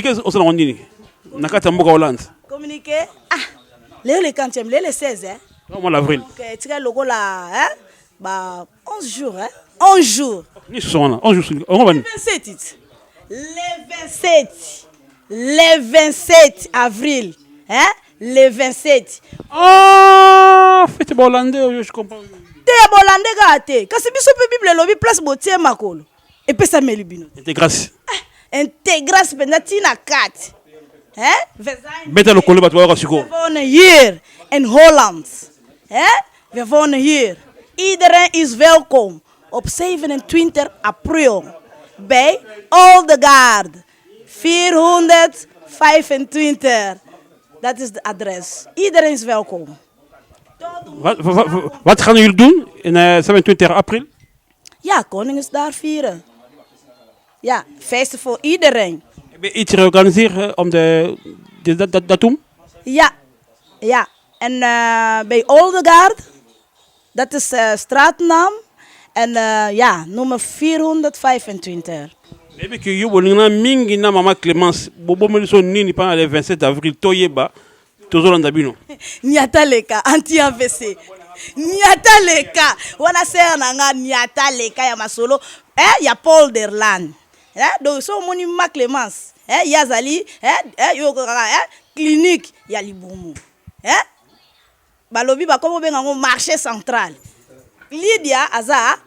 communiqué au sein de Nakata Mboka Hollande. Communiqué. Ah, le 40e, le 16, hein. Au mois d'avril. Donc, tu as le logo là, hein. Bah, 11 jours, hein. 11 jours. Ni ce soir, 11 jours. On va 27. Le 27 avril, hein. Le 27. Ah, fête hollandais, je comprends. Te hollandais gâté. Quand c'est biso pe Bible lobby place botier makolo. Et puis ça melibino. Intégration. Intégration penatina 4. Hein? Beta le colo batwa rasiko. We wonen hier in Holland. We wonen hier. Iedereen is welkom op 27 april bij Oldegaard 425. Dat is het adres. Iedereen is welkom. Wat gaan jullie doen in 27 april? Ja, Koningsdag vieren. Ja, feesten voor iedereen. Heb je iets georganiseerd om dat datum? Ja, ja. En bij Oldegaard, dat is straatnaam. En ja, nummer 425. Heb ik je willen mingi na mama Clémence, bobo me so nini pendant le 27 avril toyeba, tozolanda dabino. Nyataleka anti-AVC. Nyataleka. Wana sera nanga nyataleka ya masolo. Ya Paul Derland. Donc so moni ma Clémence. Yazali, yo clinique ya Libumu. Balobi ba komo benga ngo marché central. Lydia aza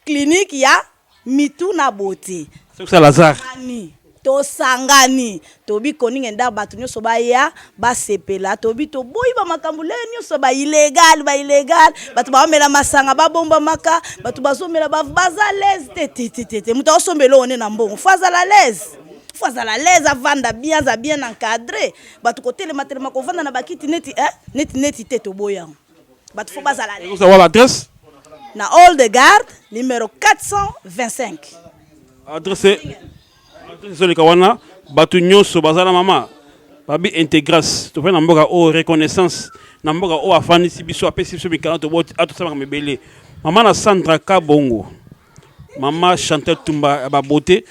clinique ya Mituna Beauté. C'est Lazare. To sangani tobi koninga nda batu nyoso ba ya ba sepela tobi to boyi ba makambule nyoso ba illegal batu ba mela masanga ba bomba maka batu bazomela ba bazalez tete muta osombelo one na mbongo faza la l'aise avanda bien za bien encadré batu kotele matelema ko vanda na bakiti neti teto boya batu fo baza la l'aise. Vous avez l'adresse? Na Oldegaard numéro 425. Adresse le kawana batu nyonso bazala mama babi intégration to pe na mboka o reconnaissance na mboka o afani sibiso apesi biso mikana to boti atosama mebele mama na Sandra Kabongo mama Chantal Tumba ba beauté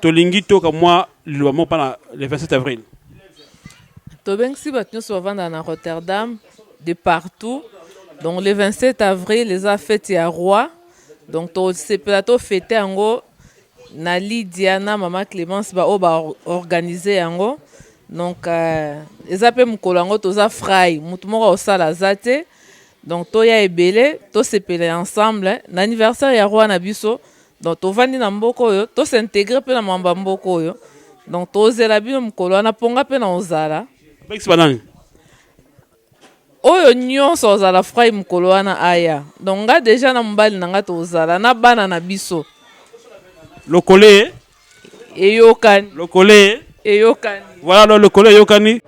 to lingi to ka moi le moment pendant le 27 avril to bengsi batu nyonso bavanda na Rotterdam de partout. Donc le 27 avril les a fêté à Roi. Donc to sepelato fêté ango na Lydia na mama Clémence ba organiser yango. Donc eza pe mukolo yango toza frai mutu moko osala zate. Donc to ya ebele to sepele ensemble na anniversaire ya Roi na biso. Donc to vandi na mboko yo to s'intégrer pe na mamba mboko yo. Donc to zela bino mukolo na ponga pe na ozala. Bexi banani oyo nyonso ozala frai mukolo wana aya. Donc nga déjà na mbali na nga to ozala na bana na biso. Le collet Eyokani. Le collet Eyokani. Voilà le collet Eyokani.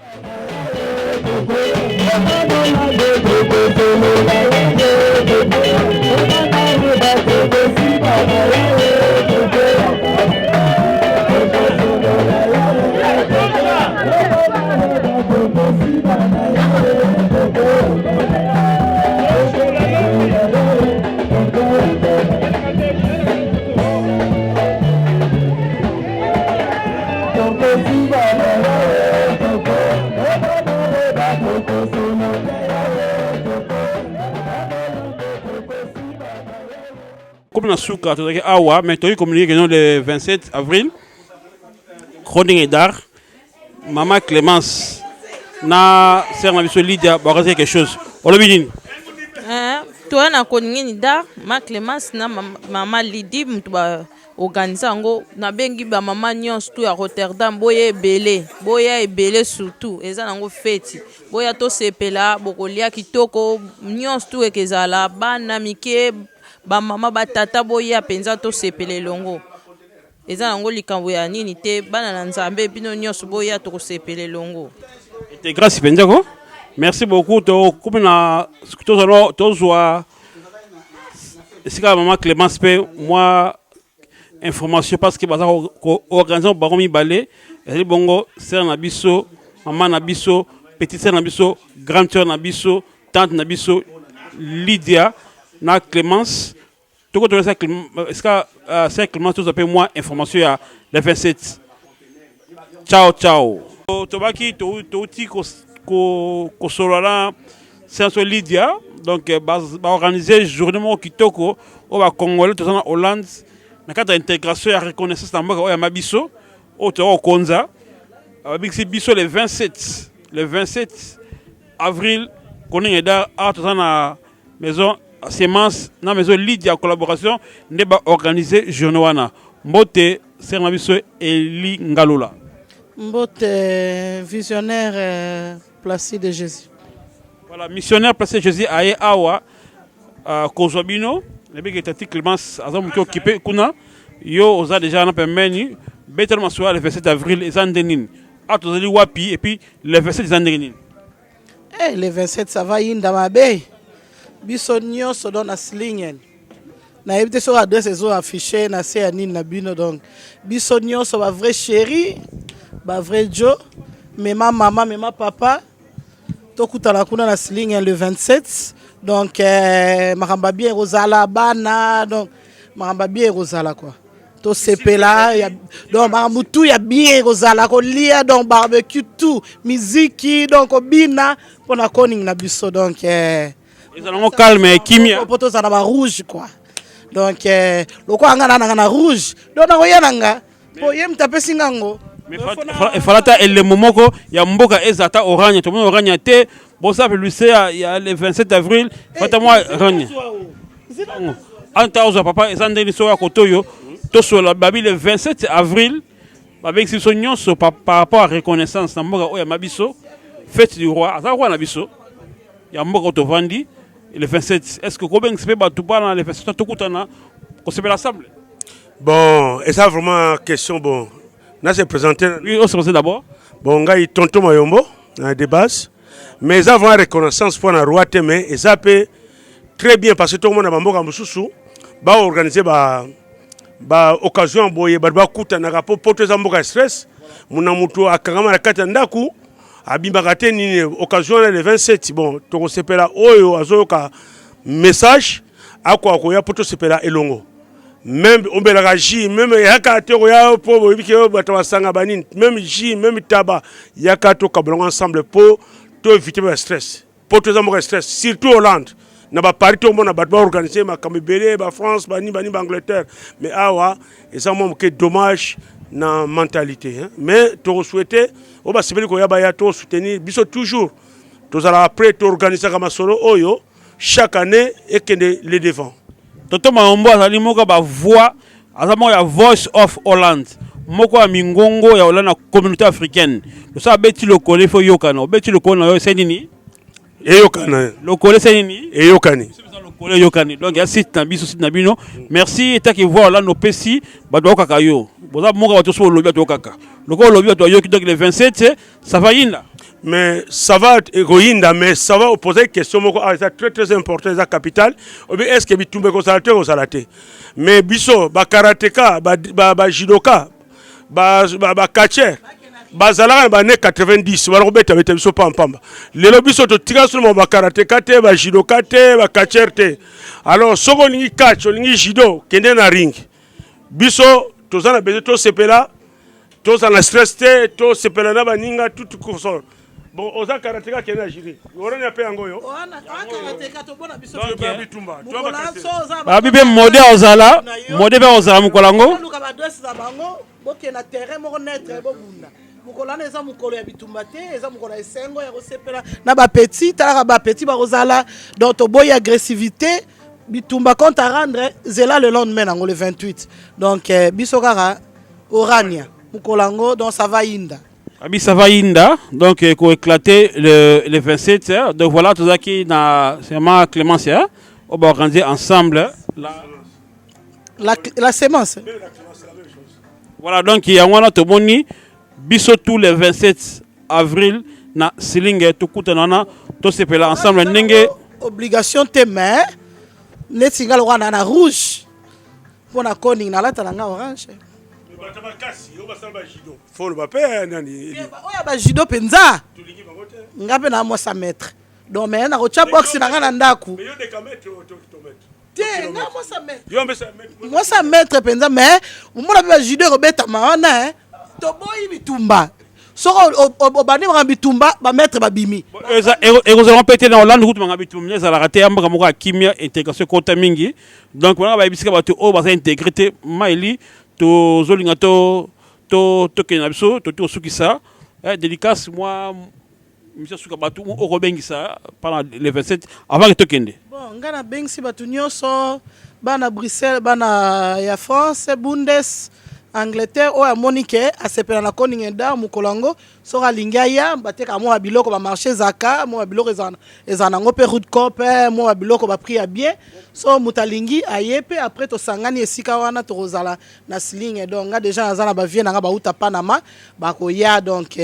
Comme na suka to awa mais to communiqué le 27 avril chronique d'art maman Clémence na sœur na biso Lydia ba organiser quelque chose olobini toi na chronique d'art ma Clémence na maman Lydie mutu ba organiser ngo na bengi ba maman nyonso tu ya Rotterdam boya ebele surtout eza nango feti boya to sepela bokolia kitoko nyonso tu ekezala bana mike ba mama ba tata boya penza to sepele longo eza nango likambo ya nini te bana na nzambe bino nyonso boya to sepele longo et grâce penza ko merci beaucoup to kumina to zwa sika maman Clémence pe moi information parce que baza organisation baromi balé et bongo sœur na biso maman na biso petite sœur na biso grande sœur na biso tante na biso Lydia na Clémence tout contre ça est-ce que c'est Clémence tout appelle moi information à le 27 Ciao, ciao. Tobaki, Touti, Kosolana, c'est Lydia. Donc, organiser journée Kitoko, au Congolais, tout en Hollande. Dans le cadre d'intégration et de reconnaissance, dans le Mabiso, au Konza. Avec ces biso le 27 avril, qu'on est dans la maison Semence, dans la maison Lydia, collaboration, nous avons organisé journée. Mbote, c'est un biso Eli Ngalula. Mbote, visionnaire Placide Jésus. Voilà, missionnaire Placide Jésus à Awa, Kozobino, les mecs étaient Clémence, Azam qui occupé Kuna, yo osa déjà na pemeni, bêtement soit le 27 avril, et Zandenin. Atozali wapi et puis le 27 Zandenin. Eh, le 27 ça va inda mabe. Biso nyonso don na slingen. Na ebite so adresse zo affiché na se anine na bino donc. Biso nyonso ba vrai chéri, ba vrai Joe, mais ma maman, mais ma papa. Tokutala kuna na slingen le 27. Donc makamba bien Rosala bana donc makamba bien Rosala quoi. To sepela donc mamutu ya bien Rosala ko lia donc barbecue tout musique donc bina pona koning na biso donc ils allons calme kimia poto za na ba rouge quoi donc loko anga na rouge donc na oyananga po yem tapesi ngango mais falata ele momoko ya mboka ezata orange to mo orange te bon ça lui c'est il y a le 27 avril fata moi orange anta ozo papa ezandeli so ya kotoyo to so la babi le 27 avril avec si sonyon so par rapport à reconnaissance na mboka oya mabiso fête du roi asa roi na biso ya mboka to vandi le 27 est-ce que combien se peut batu pas le 27 to kutana ko se l'assemblée bon et ça vraiment question bon là c'est présenté oui on se présente d'abord bon ngai tonton Mayombo de base mais ça vraiment reconnaissance pour na roi teme et ça peut très bien parce que tout le monde a mboka mususu ba organiser ba occasion boye ba kuta na rapport pour za mboka stress muna mutu akangama na kata ndaku abimba te ni occasion le 27 bon to sepela oyo azoka message akwa ko ya poto sepela elongo même ombela ji même yaka te ko ya po bike bato basanga banini même ji même taba yaka to kablongo ensemble pour to éviter le stress pour to za mboka stress surtout Hollande na ba Paris to mona ba organiser ma kamibele ba France ba Angleterre mais awa et ça moi que dommage na mentalité hein? Mais to souhaiter o ba sebeli ko ya ba ya to soutenir biso toujours to ala après to organiser comme solo oyo chaque année et que les devant toto Mayombo azali moko ba voix azamo ya voice of Holland moko ya mingongo ya Hollande na communauté africaine to ça beti le collé fo yokana beti le collé na yo senini eyokana le collé senini eyokani le yokani donc ya site na biso site na bino merci eta ki voir là no pesi ba do kaka yo boza moko ba to so lobi to kaka loko lobi to yoki donc le 27 ça va yinda mais ça va égoïnda mais ça va poser question moko c'est très très important la capitale obi est-ce que bitumbe ko salate mais biso ba karateka ba judoka ba catcher bazalaka ba ne 90 wala kobeta beta biso pampamba lelo biso to tika solo ba karateka te ba judoka te ba catcher te alors soko lingi catch lingi judo kende na ring biso tozana bezo to sepela tozana stress te to sepela na baninga tout course bon oza karateka kende na jiri orana pe yango yo karateka to bona biso ba bitumba to ba bibe mode ozala mode be ozala mukolango luka ba adresse za bango bokena terrain moko netre bobunda mukolana eza mukolo ya bitumba te eza mukolo ya esengo ya kosepela na ba petit talaka ba petit ba kozala donc to boy agressivité bitumba compte à rendre zela le lendemain nango le 28 donc biso kaka orania mukolango donc ça va inda abi ça va inda donc ko éclater le 27 donc voilà tout ça qui na seulement Clémence on va organiser ensemble la sémence voilà donc il y a on a to boni biso tous les 27 avril na silinge to kutanana to sepela ensemble ndenge obligation te mais netinga lo na rouge pona koning na lata nga orange faut ba pe nani oya ba judo penza ngape na mo 100 mètres donc mais na ko cha box na nga na ndaku te nga mo 100 mètres yo 100 mètres penza mais mona ba judo ko beta maona toboyi bitumba soko obandi maka bitumba bametre babimi ekozalaka mpe te na Hollande kutu manga bitumba ezalaka te yambaka moko ya kimia intégration ekota mingi donc wana bayebisika bato oyo baza intégré te maeli tozolinga tokende na biso toti kosukisa dédicace mwa monsieur suka bato okobengisa pendant le 27 avant que tokende bon nga nabengisi bato nyonso bana Bruxelles bana ya France Bundes Angleterre oyo amoni ke asepela na koningenda mokolo yango soki alingi aya bateka mwa biloko bamarché zaka mwa biloko ezala nango mpe route cope mwa biloko bapri ya bien so moto alingi aye mpe après tosangani esika wana tokozala na slinge donc nga déjà naza na bavie nanga bauta panama bakoya donc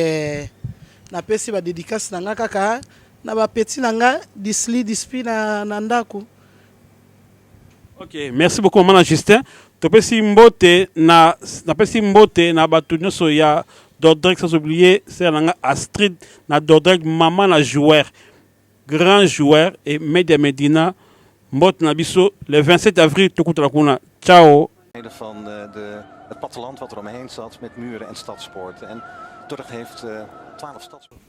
napesi badédicace na nga kaka na bapeti na nga dispi na ndako. Ok, merci beaucoup Maman Justin. Topesi mbote na bato nyonso ya Dordrecht sans oublier c'est nanga Astrid na Dordrecht maman na joueur grand joueur et Media Medina mbote na biso le 27 avril tokutana kuna. Ciao. Van het platteland wat er omheen zat met muren en stadspoorten. En Dordrecht heeft 12 stadspoorten.